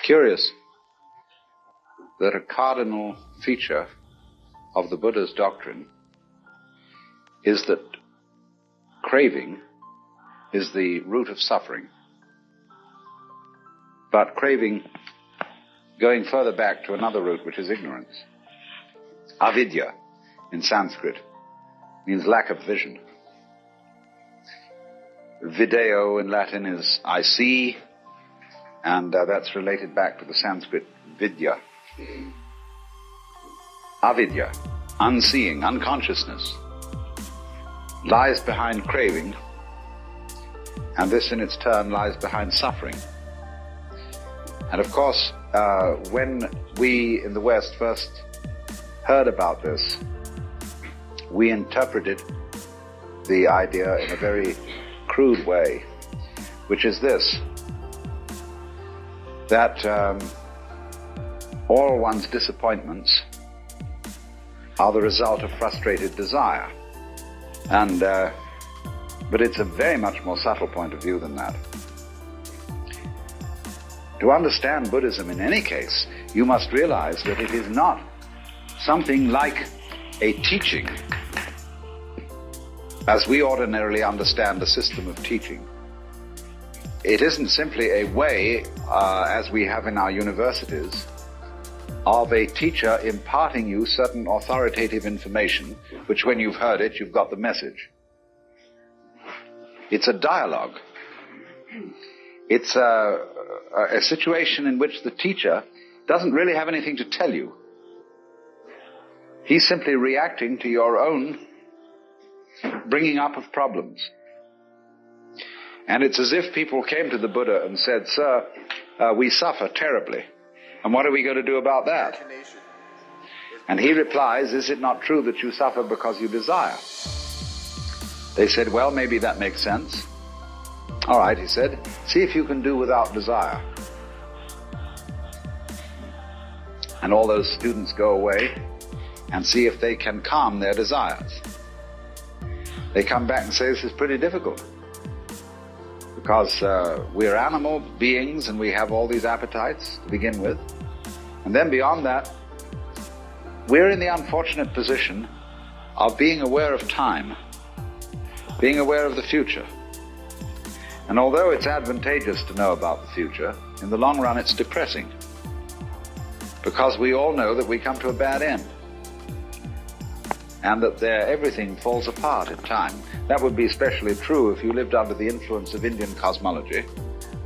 curious that a cardinal feature of the Buddha's doctrine is that craving is the root of suffering. But craving, going further back to another root, which is ignorance. Avidya in Sanskrit means lack of vision. Video in Latin is I see, and that's related back to the Sanskrit vidya. Avidya, unseeing, unconsciousness, lies behind craving, and this in its turn lies behind suffering. And of course, when we in the West first heard about this, we interpreted the idea in a very crude way, which is this, that all one's disappointments are the result of frustrated desire. And but it's a very much more subtle point of view than that. To understand Buddhism in any case, you must realize that it is not something like a teaching, as we ordinarily understand a system of teaching. It isn't simply a way, as we have in our universities, of a teacher imparting you certain authoritative information, which when you've heard it, you've got the message. It's a dialogue. It's a situation in which the teacher doesn't really have anything to tell you. He's simply reacting to your own bringing up of problems. And it's as if people came to the Buddha and said, "Sir, we suffer terribly. And what are we going to do about that?" And he replies, "Is it not true that you suffer because you desire?" They said, "Well, maybe that makes sense." "All right," he said, "see if you can do without desire." And all those students go away and see if they can calm their desires. They come back and say, "This is pretty difficult, because we're animal beings and we have all these appetites to begin with. And then beyond that, we're in the unfortunate position of being aware of time, being aware of the future. And although it's advantageous to know about the future, in the long run it's depressing, because we all know that we come to a bad end, and that everything falls apart in time. That would be especially true if you lived under the influence of Indian cosmology,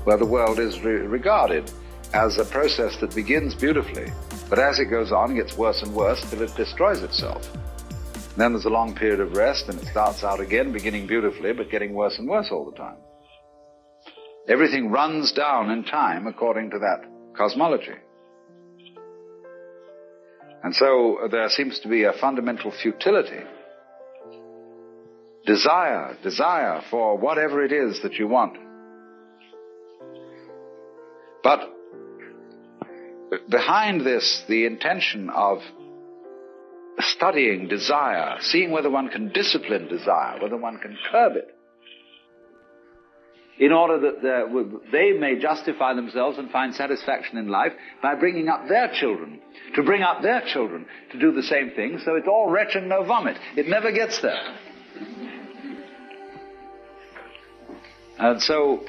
where the world is regarded as a process that begins beautifully, but as it goes on, gets worse and worse till it destroys itself. And then there's a long period of rest, and it starts out again, beginning beautifully, but getting worse and worse all the time. Everything runs down in time according to that cosmology. And so there seems to be a fundamental futility. Desire for whatever it is that you want. But behind this, the intention of studying desire, seeing whether one can discipline desire, whether one can curb it, in order that they may justify themselves and find satisfaction in life by bringing up their children, to bring up their children to do the same thing, so it's all wretch and no vomit. It never gets there. And so,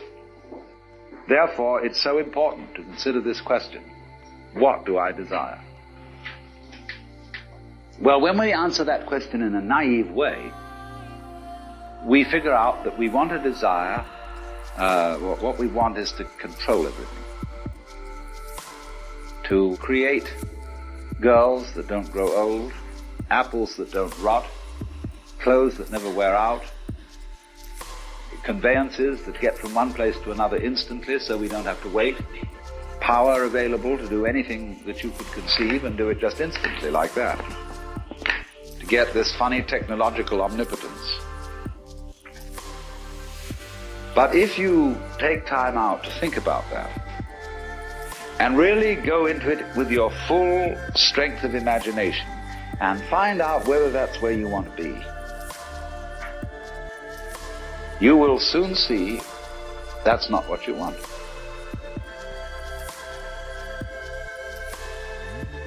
therefore, it's so important to consider this question: what do I desire? Well, when we answer that question in a naive way, we figure out that we want a desire. What we want is to control everything. To create girls that don't grow old, apples that don't rot, clothes that never wear out, conveyances that get from one place to another instantly so we don't have to wait, power available to do anything that you could conceive and do it just instantly like that. To get this funny technological omnipotence. But if you take time out to think about that, and really go into it with your full strength of imagination, and find out whether that's where you want to be, you will soon see that's not what you want.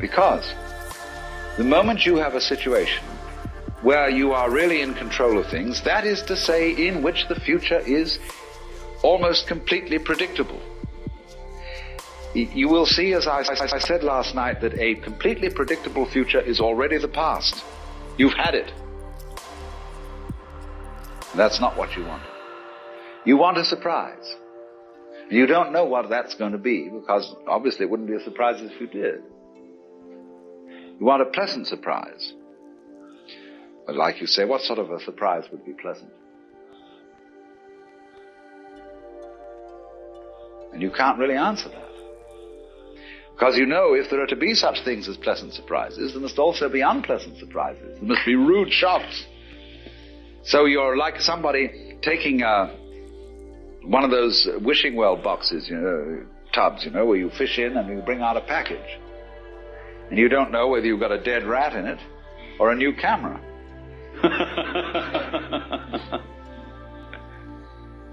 Because the moment you have a situation where you are really in control of things, that is to say, in which the future is almost completely predictable, you will see, as I said last night, that a completely predictable future is already the past. You've had it. That's not what you want. You want a surprise. You don't know what that's going to be, because obviously it wouldn't be a surprise if you did. You want a pleasant surprise. But like you say, what sort of a surprise would be pleasant? And you can't really answer that. Because you know, if there are to be such things as pleasant surprises, there must also be unpleasant surprises. There must be rude shocks. So you're like somebody taking one of those wishing well boxes, tubs, where you fish in and you bring out a package. And you don't know whether you've got a dead rat in it or a new camera.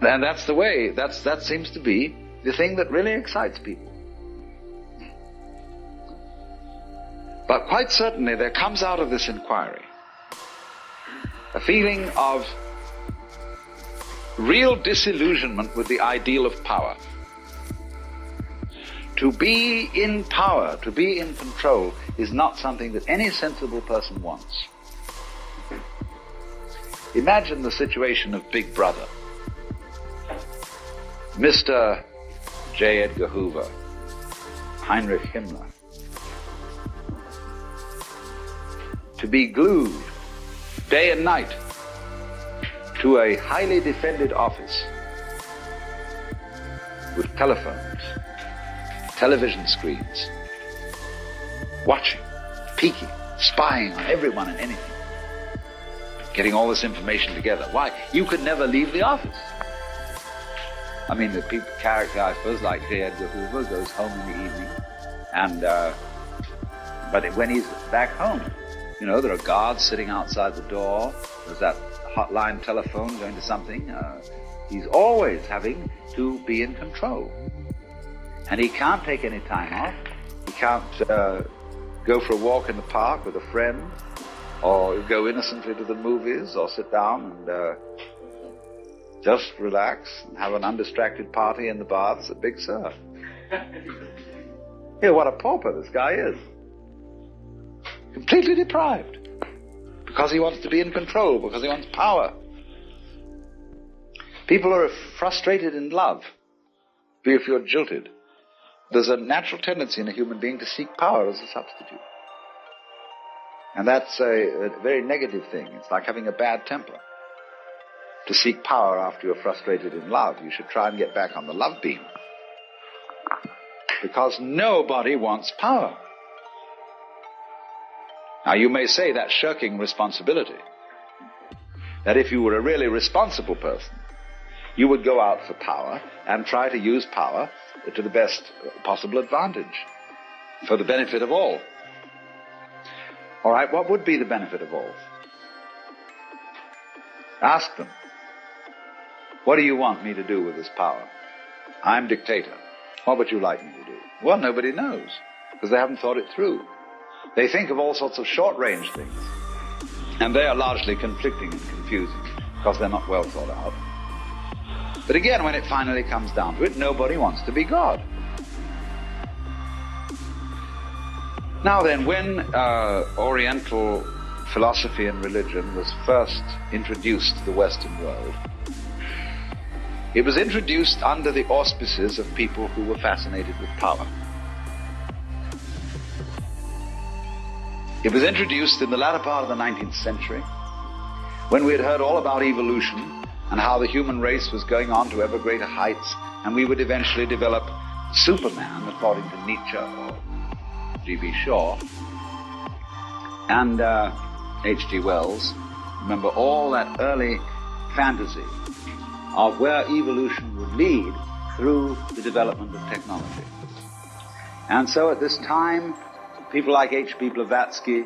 And that's the way, that seems to be the thing that really excites people. But quite certainly there comes out of this inquiry a feeling of real disillusionment with the ideal of power. To be in power, to be in control, is not something that any sensible person wants. Imagine the situation of Big Brother. Mr. J. Edgar Hoover, Heinrich Himmler, to be glued day and night to a highly defended office with telephones, television screens, watching, peeking, spying on everyone and anything, getting all this information together. Why? You could never leave the office. I mean, the character, I suppose, like J. Edgar Hoover, goes home in the evening, and but when he's back home, there are guards sitting outside the door. There's that hotline telephone going to something. He's always having to be in control. And he can't take any time off. He can't go for a walk in the park with a friend, or go innocently to the movies, or sit down and just relax and have an undistracted party in the baths at Big Sur. What a pauper this guy is. Completely deprived. Because he wants to be in control, because he wants power. People are frustrated in love. If you're jilted, there's a natural tendency in a human being to seek power as a substitute. And that's a very negative thing. It's like having a bad temper. To seek power after you're frustrated in love, you should try and get back on the love beam. Because nobody wants power. Now you may say that's shirking responsibility. That if you were a really responsible person, you would go out for power and try to use power to the best possible advantage, for the benefit of all. All right, what would be the benefit of all? Ask them. What do you want me to do with this power? I'm dictator. What would you like me to do? Well, nobody knows, because they haven't thought it through. They think of all sorts of short-range things, and they are largely conflicting and confusing, because they're not well thought out. But again, when it finally comes down to it, nobody wants to be God. Now then, when Oriental philosophy and religion was first introduced to the Western world, it was introduced under the auspices of people who were fascinated with power. It was introduced in the latter part of the 19th century, when we had heard all about evolution and how the human race was going on to ever greater heights, and we would eventually develop Superman, according to Nietzsche or G.B. Shaw, and H.G. Wells. Remember all that early fantasy of where evolution would lead through the development of technology. And so at this time, people like H.P. Blavatsky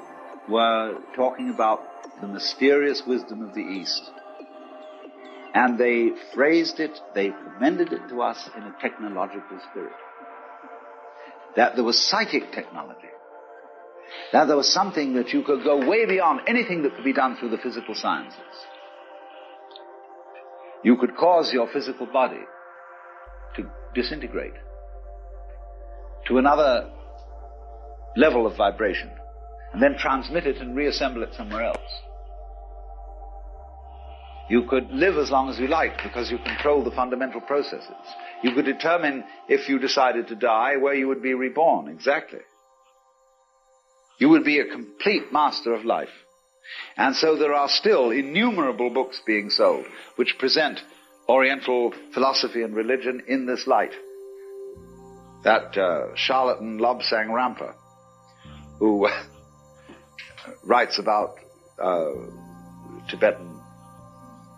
were talking about the mysterious wisdom of the East. And they phrased it, they commended it to us in a technological spirit. That there was psychic technology, That there was something that you could go way beyond anything that could be done through the physical sciences. You could cause your physical body to disintegrate to another level of vibration, and then transmit it and reassemble it somewhere else. You could live as long as you liked because you control the fundamental processes. You could determine, if you decided to die, where you would be reborn, exactly. You would be a complete master of life. And so there are still innumerable books being sold which present Oriental philosophy and religion in this light. That charlatan Lobsang Rampa, who writes about Tibetan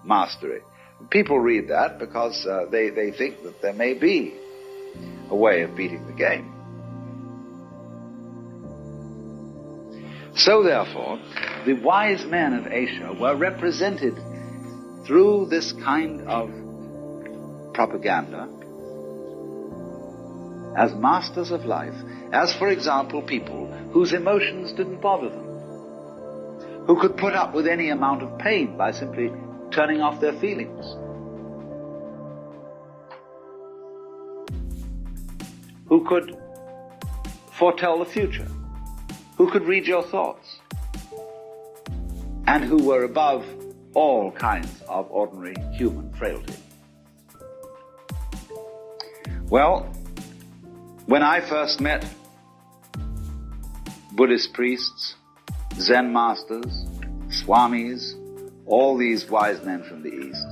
mastery. People read that because they think that there may be a way of beating the game. So therefore, the wise men of Asia were represented through this kind of propaganda as masters of life, as, for example, people whose emotions didn't bother them, who could put up with any amount of pain by simply turning off their feelings, who could foretell the future, who could read your thoughts, and who were above all kinds of ordinary human frailty. Well, when I first met Buddhist priests, Zen masters, swamis, all these wise men from the East,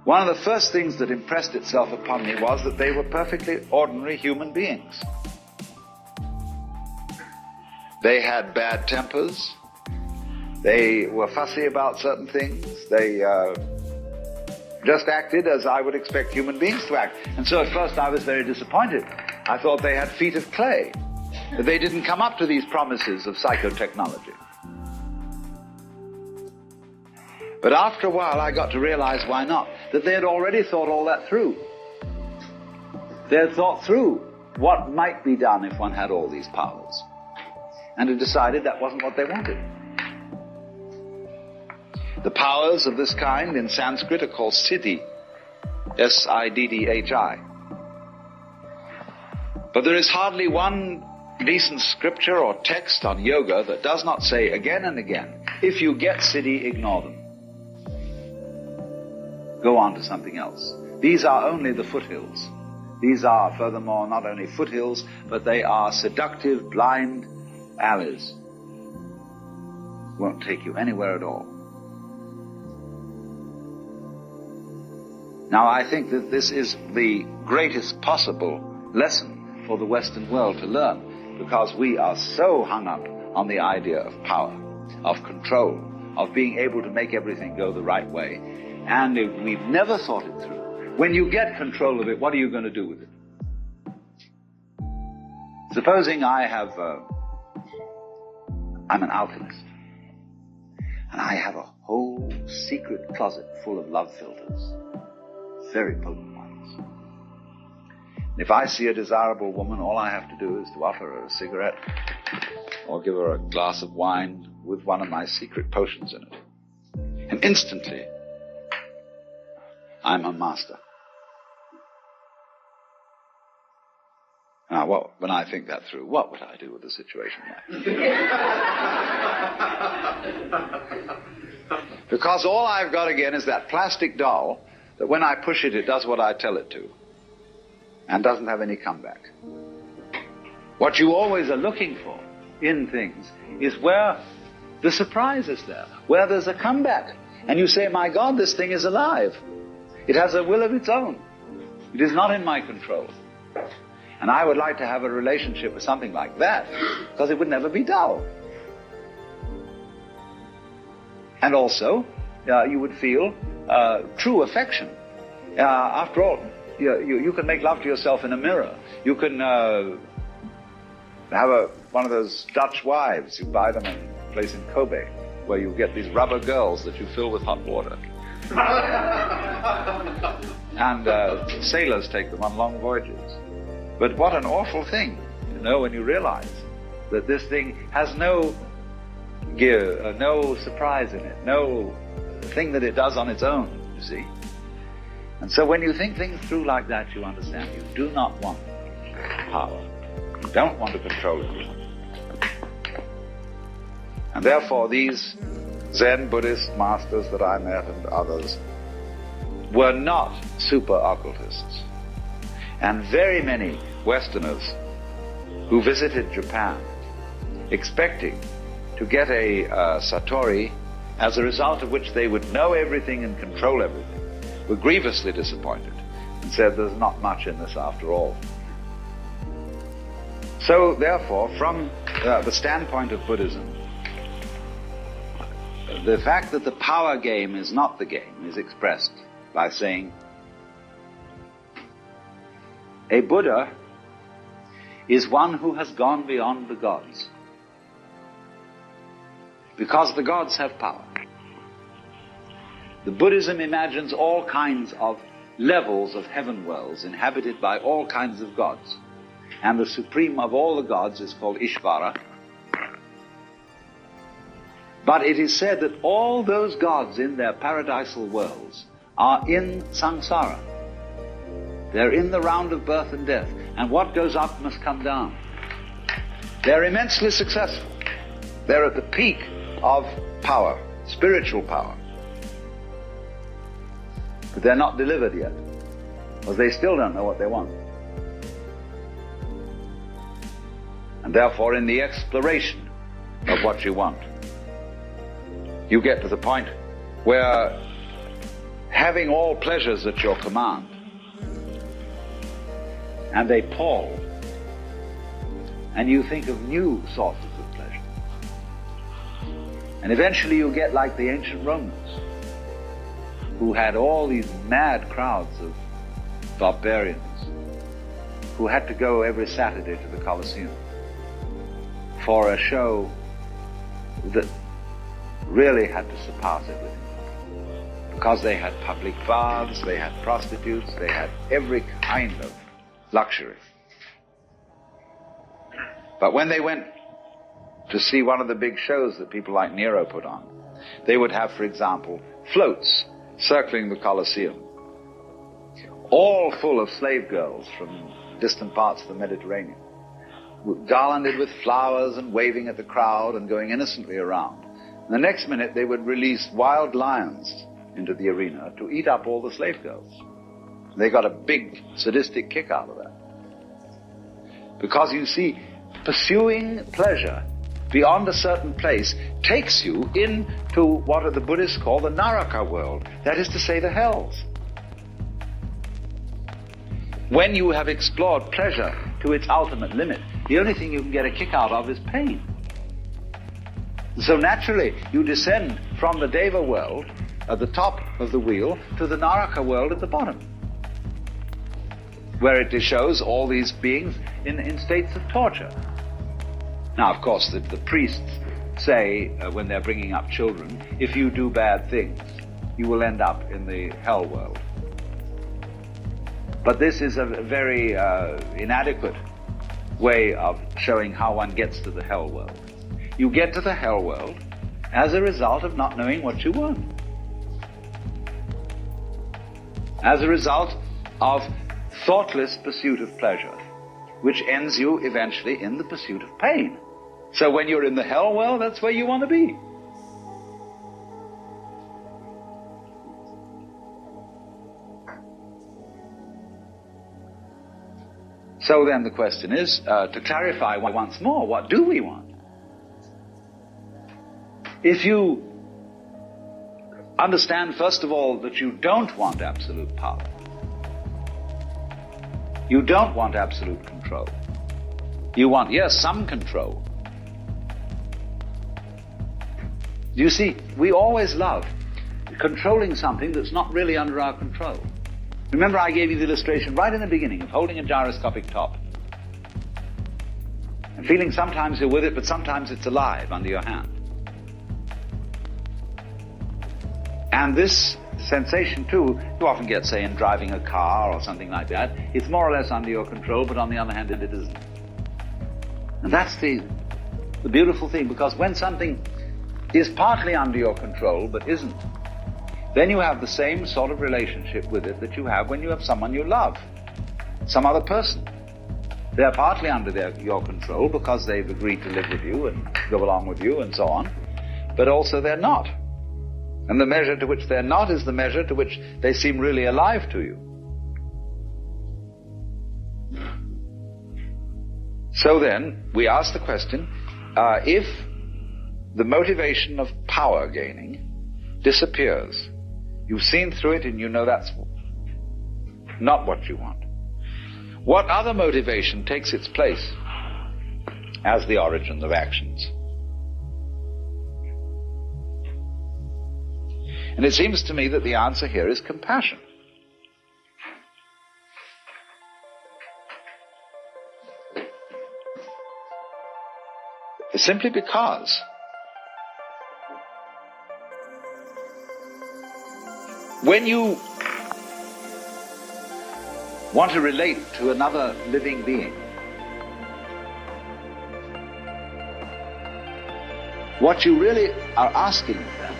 one of the first things that impressed itself upon me was that they were perfectly ordinary human beings. They had bad tempers. They were fussy about certain things. They just acted as I would expect human beings to act. And so at first I was very disappointed. I thought they had feet of clay, that they didn't come up to these promises of psychotechnology. But after a while I got to realize why not, that they had already thought all that through. They had thought through what might be done if one had all these powers, and had decided that wasn't what they wanted. The powers of this kind in Sanskrit are called siddhi, S-I-D-D-H-I. But there is hardly one decent scripture or text on yoga that does not say again and again, if you get siddhi, ignore them. Go on to something else. These are only the foothills. These are, furthermore, not only foothills, but they are seductive, blind alleys. Won't take you anywhere at all. Now, I think that this is the greatest possible lesson for the Western world to learn, because we are so hung up on the idea of power, of control, of being able to make everything go the right way. And we've never thought it through. When you get control of it, what are you going to do with it? Supposing I'm an alchemist, and I have a whole secret closet full of love filters, very potent ones. If I see a desirable woman, all I have to do is to offer her a cigarette or give her a glass of wine with one of my secret potions in it. And instantly, I'm a master. Now, when I think that through, what would I do with a situation like that? Because all I've got again is that plastic doll that when I push it, it does what I tell it to, and doesn't have any comeback. What you always are looking for in things is where the surprise is there, where there's a comeback. And you say, my God, this thing is alive. It has a will of its own. It is not in my control. And I would like to have a relationship with something like that, because it would never be dull. And also, you would feel true affection. After all, you can make love to yourself in a mirror. You can have one of those Dutch wives. You buy them in a place in Kobe, where you get these rubber girls that you fill with hot water. And sailors take them on long voyages. But what an awful thing, when you realize that this thing has no gear, no surprise in it, no thing that it does on its own, you see. And so when you think things through like that, you understand you do not want power. You don't want to control everything. And therefore these Zen Buddhist masters that I met and others were not super occultists. And very many Westerners who visited Japan expecting to get a satori, as a result of which they would know everything and control everything, were grievously disappointed and said there's not much in this after all. So therefore, from the standpoint of Buddhism, the fact that the power game is not the game is expressed by saying a Buddha is one who has gone beyond the gods, because the gods have power. The Buddhism imagines all kinds of levels of heaven worlds inhabited by all kinds of gods, and the supreme of all the gods is called Ishvara. But it is said that all those gods in their paradisal worlds are in samsara. They're in the round of birth and death, and what goes up must come down. They're immensely successful. They're at the peak of power, spiritual power. But they're not delivered yet, because they still don't know what they want. And therefore, in the exploration of what you want, you get to the point where, having all pleasures at your command, and they pall, and you think of new sources of pleasure. And eventually you get like the ancient Romans, who had all these mad crowds of barbarians who had to go every Saturday to the Colosseum for a show that really had to surpass everything. Because they had public baths, they had prostitutes, they had every kind of luxury. But when they went to see one of the big shows that people like Nero put on, they would have, for example, floats circling the Colosseum, all full of slave girls from distant parts of the Mediterranean, garlanded with flowers and waving at the crowd and going innocently around. And the next minute they would release wild lions into the arena to eat up all the slave girls. They got a big sadistic kick out of that. Because you see, pursuing pleasure beyond a certain place takes you into what the Buddhists call the Naraka world, that is to say, the hells. When you have explored pleasure to its ultimate limit, the only thing you can get a kick out of is pain. So naturally, you descend from the Deva world at the top of the wheel to the Naraka world at the bottom, where it shows all these beings in states of torture. Now, of course, the priests say, when they're bringing up children, if you do bad things, you will end up in the hell world. But this is a very inadequate way of showing how one gets to the hell world. You get to the hell world as a result of not knowing what you want. As a result of thoughtless pursuit of pleasure, which ends you eventually in the pursuit of pain. So when you're in the hell world, that's where you want to be. So then the question is, to clarify once more, what do we want? If you understand, first of all, that you don't want absolute power, you don't want absolute control. You want, yes, some control. You see, we always love controlling something that's not really under our control. Remember, I gave you the illustration right in the beginning of holding a gyroscopic top and feeling sometimes you're with it, but sometimes it's alive under your hand. And this sensation, too, you often get, say, in driving a car or something like that. It's more or less under your control, but on the other hand, it isn't. And that's the the beautiful thing, because when something is partly under your control but isn't, then you have the same sort of relationship with it that you have when you have someone you love, some other person. They're partly under your control because they've agreed to live with you and go along with you and so on, but also they're not. And the measure to which they're not is the measure to which they seem really alive to you. So then, we ask the question, if the motivation of power gaining disappears, you've seen through it and you know that's not what you want, what other motivation takes its place as the origin of actions? And it seems to me that the answer here is compassion. Simply because when you want to relate to another living being, what you really are asking of them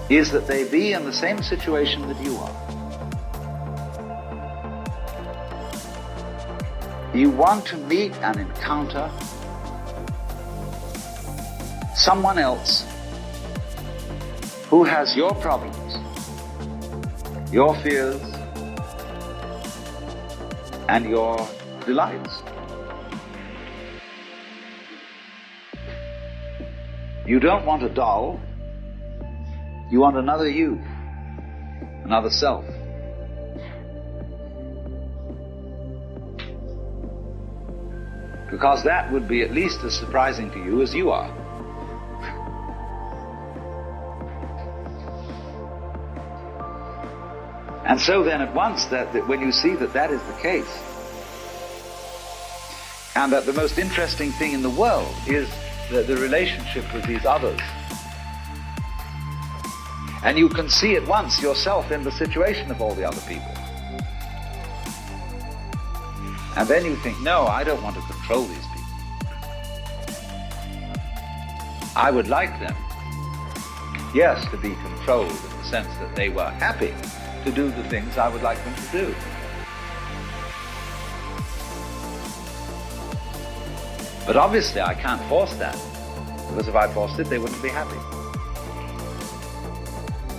is that they be in the same situation that you are. You want to meet and encounter someone else who has your problems, your fears, and your delights. You don't want a doll, you want another you, another self. Because that would be at least as surprising to you as you are. And so then at once, that when you see that that is the case, and that the most interesting thing in the world is the relationship with these others, and you can see at once yourself in the situation of all the other people, and then you think, no, I don't want to control these people. I would like them, yes, to be controlled in the sense that they were happy to do the things I would like them to do. But obviously I can't force that, because if I forced it, they wouldn't be happy.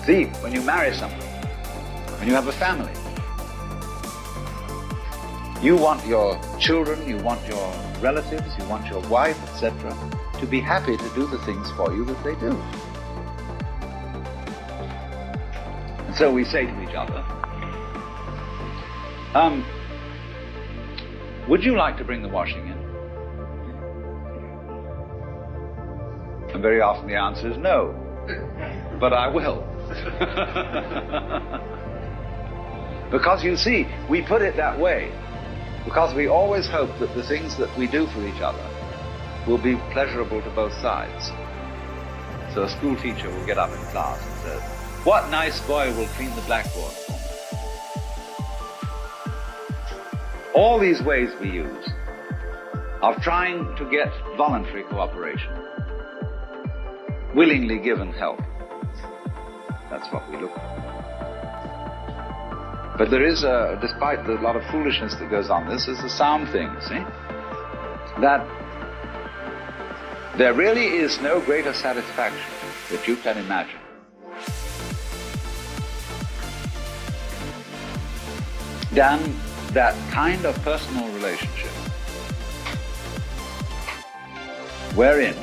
See, when you marry someone, when you have a family, you want your children, you want your relatives, you want your wife, etc., to be happy to do the things for you that they do. And so we say to each other, would you like to bring the washing in? And very often the answer is no, but I will. Because you see, we put it that way because we always hope that the things that we do for each other will be pleasurable to both sides. So a school teacher will get up in class and say, "What nice boy will clean the blackboard for me?" All these ways we use of trying to get voluntary cooperation, willingly given help. That's what we look for. But there is, despite the lot of foolishness that goes on, this is a sound thing, see? That there really is no greater satisfaction that you can imagine than that kind of personal relationship wherein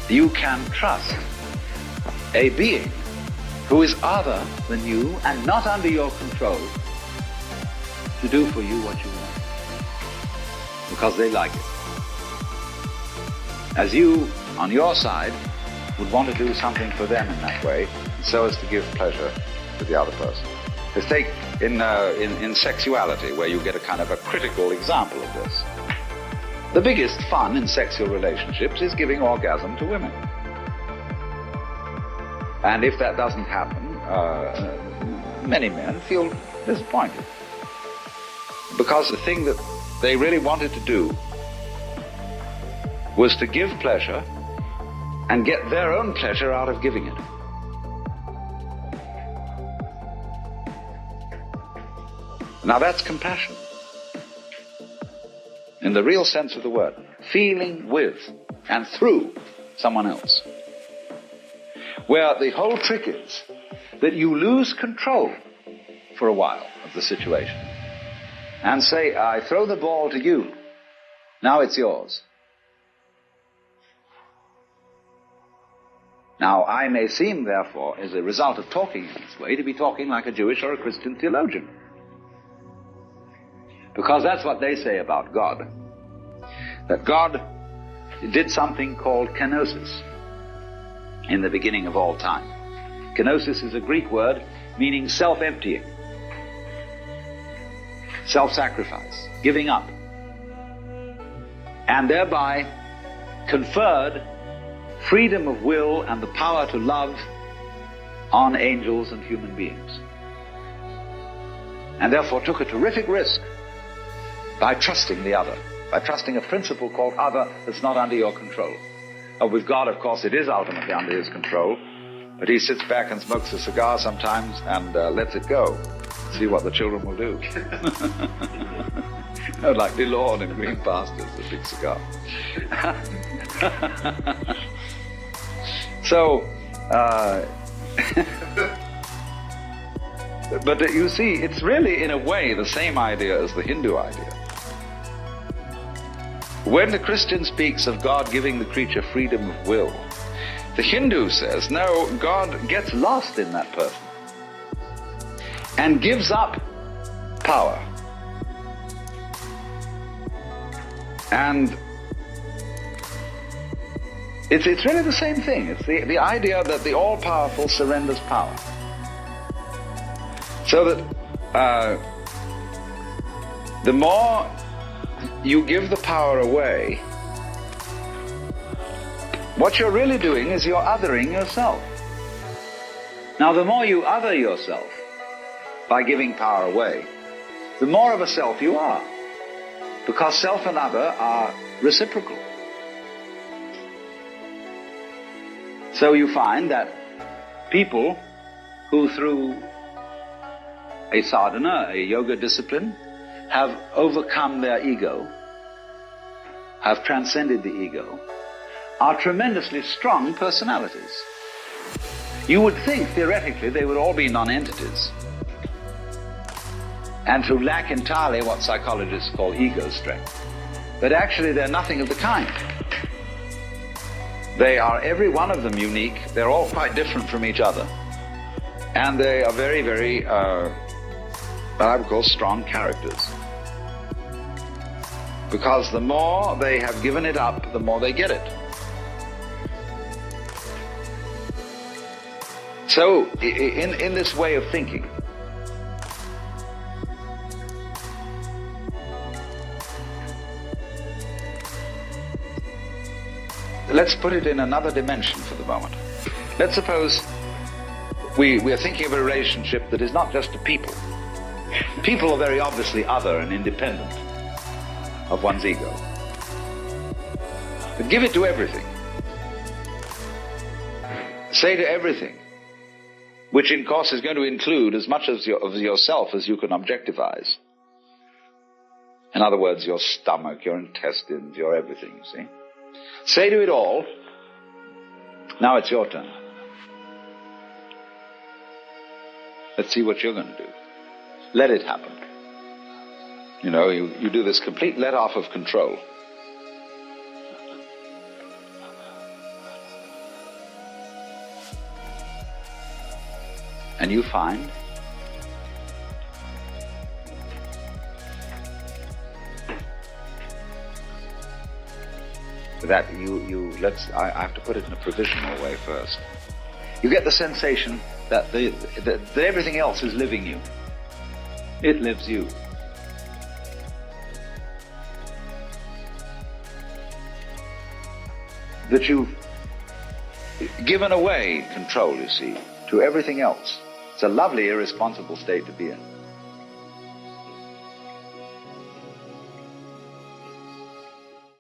you can trust a being who is other than you and not under your control to do for you what you want, because they like it. As you, on your side, would want to do something for them in that way, so as to give pleasure to the other person. Let's take in sexuality, where you get a kind of a critical example of this. The biggest fun in sexual relationships is giving orgasm to women. And if that doesn't happen, many men feel disappointed. Because the thing that they really wanted to do was to give pleasure and get their own pleasure out of giving it. Now that's compassion, in the real sense of the word, feeling with and through someone else. Where the whole trick is that you lose control for a while of the situation and say, I throw the ball to you, now it's yours. Now, I may seem, therefore, as a result of talking in this way, to be talking like a Jewish or a Christian theologian. Because that's what they say about God. That God did something called kenosis in the beginning of all time. Kenosis is a Greek word meaning self-emptying, self-sacrifice, giving up, and thereby conferred freedom of will and the power to love on angels and human beings. And therefore took a terrific risk by trusting the other, by trusting a principle called other that's not under your control. With God, of course, it is ultimately under his control, but he sits back and smokes a cigar sometimes and lets it go. See what the children will do. Like the lawn in green pastures, a big cigar. So, but you see, it's really in a way the same idea as the Hindu idea. When the Christian speaks of God giving the creature freedom of will, the Hindu says, no, God gets lost in that person and gives up power. And it's really the same thing. It's the idea that the all-powerful surrenders power. So that the more you give the power away, what you're really doing is you're othering yourself. Now, the more you other yourself by giving power away, the more of a self you are, because self and other are reciprocal. So you find that people who through a sadhana, a yoga discipline, have overcome their ego, have transcended the ego, are tremendously strong personalities. You would think, theoretically, they would all be non-entities and to lack entirely what psychologists call ego strength. But actually, they're nothing of the kind. They are, every one of them, unique. They're all quite different from each other. And they are very, very, what I would call strong characters. Because the more they have given it up, the more they get it. So, in this way of thinking, let's put it in another dimension for the moment. Let's suppose we are thinking of a relationship that is not just to people. People are very obviously other and independent of one's ego. But give it to everything. Say to everything, which in course is going to include as much of yourself as you can objectifize. In other words, your stomach, your intestines, your everything, you see. Say to it all, now it's your turn. Let's see what you're going to do. Let it happen. You know, you do this complete let-off of control. And you find that I have to put it in a provisional way first. You get the sensation that that everything else is living you. It lives you. That you've given away control, you see, to everything else. It's a lovely, irresponsible state to be in.